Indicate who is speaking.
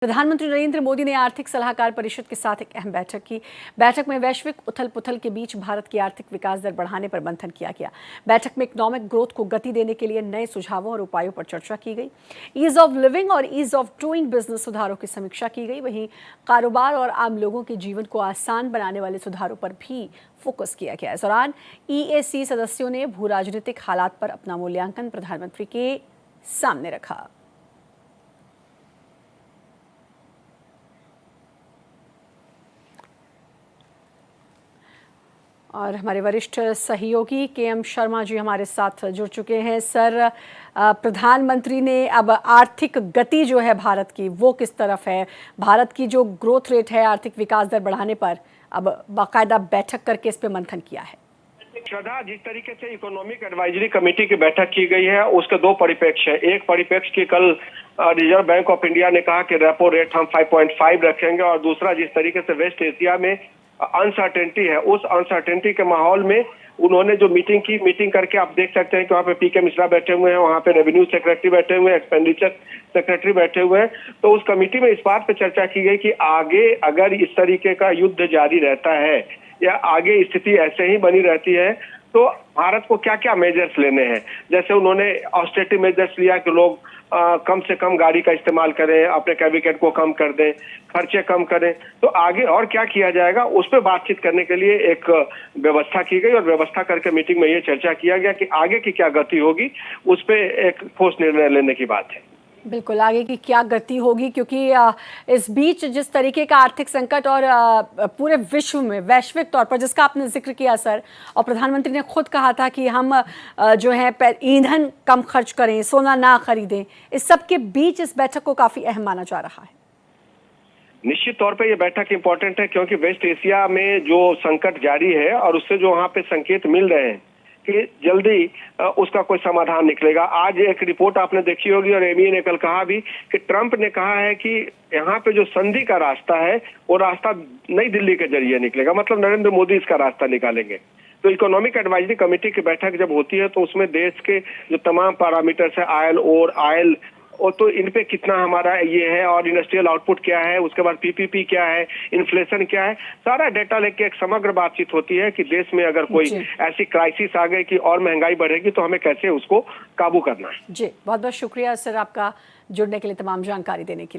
Speaker 1: प्रधानमंत्री नरेंद्र मोदी ने आर्थिक सलाहकार परिषद के साथ एक अहम बैठक की। बैठक में वैश्विक उथल-पुथल के बीच भारत की आर्थिक विकास दर बढ़ाने पर मंथन किया गया। बैठक में इकोनॉमिक ग्रोथ को गति देने के लिए नए सुझावों और उपायों पर चर्चा की गई। ईज ऑफ लिविंग और ईज ऑफ डूइंग बिजनेस सुधारों की समीक्षा की गई। वहीं कारोबार और आम लोगों के जीवन को आसान बनाने वाले सुधारों पर भी फोकस किया गया। इस दौरान EAC सदस्यों ने भू राजनीतिक हालात पर अपना मूल्यांकन प्रधानमंत्री के सामने रखा। और हमारे वरिष्ठ सहयोगी KM शर्मा जी हमारे साथ जुड़ चुके हैं। सर, प्रधानमंत्री ने अब आर्थिक गति जो है भारत की वो किस तरफ है, भारत की जो ग्रोथ रेट है आर्थिक विकास दर बढ़ाने पर अब बाकायदा बैठक करके इस पे मंथन किया है।
Speaker 2: श्रद्धा, जिस तरीके से इकोनॉमिक एडवाइजरी कमेटी की बैठक की गई है उसके दो परिप्रेक्ष्य है। एक परिप्रेक्ष्य की कल रिजर्व बैंक ऑफ इंडिया ने कहा कि रेपो रेट हम 5.5 रखेंगे, और दूसरा जिस तरीके से वेस्ट एशिया में अनसर्टेनिटी है, उस अनसर्टेनिटी के माहौल में उन्होंने जो मीटिंग करके आप देख सकते हैं कि वहाँ पे PK मिश्रा बैठे हुए हैं, वहाँ पे रेवेन्यू सेक्रेटरी बैठे हुए हैं, एक्सपेंडिचर सेक्रेटरी बैठे हुए हैं। तो उस कमेटी में इस बात पे चर्चा की गई कि आगे अगर इस तरीके का युद्ध जारी रहता है या आगे स्थिति ऐसे ही बनी रहती है तो भारत को क्या क्या मेजर्स लेने हैं। जैसे उन्होंने ऑस्टेरिटी मेजर्स लिया कि लोग कम से कम गाड़ी का इस्तेमाल करें, अपने कैबिनेट को कम कर दें, खर्चे कम करें। तो आगे और क्या किया जाएगा उस पर बातचीत करने के लिए एक व्यवस्था की गई, और व्यवस्था करके मीटिंग में ये चर्चा किया गया कि आगे की क्या गति होगी, उस पर एक ठोस निर्णय लेने की बात है।
Speaker 1: बिल्कुल, आगे की क्या गति होगी, क्योंकि इस बीच जिस तरीके का आर्थिक संकट और पूरे विश्व में वैश्विक तौर पर जिसका आपने जिक्र किया सर, और प्रधानमंत्री ने खुद कहा था कि हम जो है ईंधन कम खर्च करें, सोना ना खरीदें, इस सब के बीच इस बैठक को काफी अहम माना जा रहा है।
Speaker 2: निश्चित तौर पे ये बैठक इंपॉर्टेंट है, क्योंकि वेस्ट एशिया में जो संकट जारी है और उससे जो वहाँ पे संकेत मिल रहे हैं कि जल्दी उसका कोई समाधान निकलेगा। आज एक रिपोर्ट आपने देखी होगी और MEA ने कल कहा भी कि ट्रंप ने कहा है कि यहाँ पे जो संधि का रास्ता है वो रास्ता नई दिल्ली के जरिए निकलेगा, मतलब नरेंद्र मोदी इसका रास्ता निकालेंगे। तो इकोनॉमिक एडवाइजरी कमेटी की बैठक जब होती है तो उसमें देश के जो तमाम पैरामीटर्स है, ऑयल और तो इन पे कितना हमारा ये है और इंडस्ट्रियल आउटपुट क्या है, उसके बाद PPP क्या है, इन्फ्लेशन क्या है, सारा डेटा लेके एक समग्र बातचीत होती है कि देश में अगर कोई ऐसी क्राइसिस आ गई कि और महंगाई बढ़ेगी तो हमें कैसे उसको काबू करना है।
Speaker 1: जी, बहुत बहुत शुक्रिया सर आपका जुड़ने के लिए, तमाम जानकारी देने के लिए।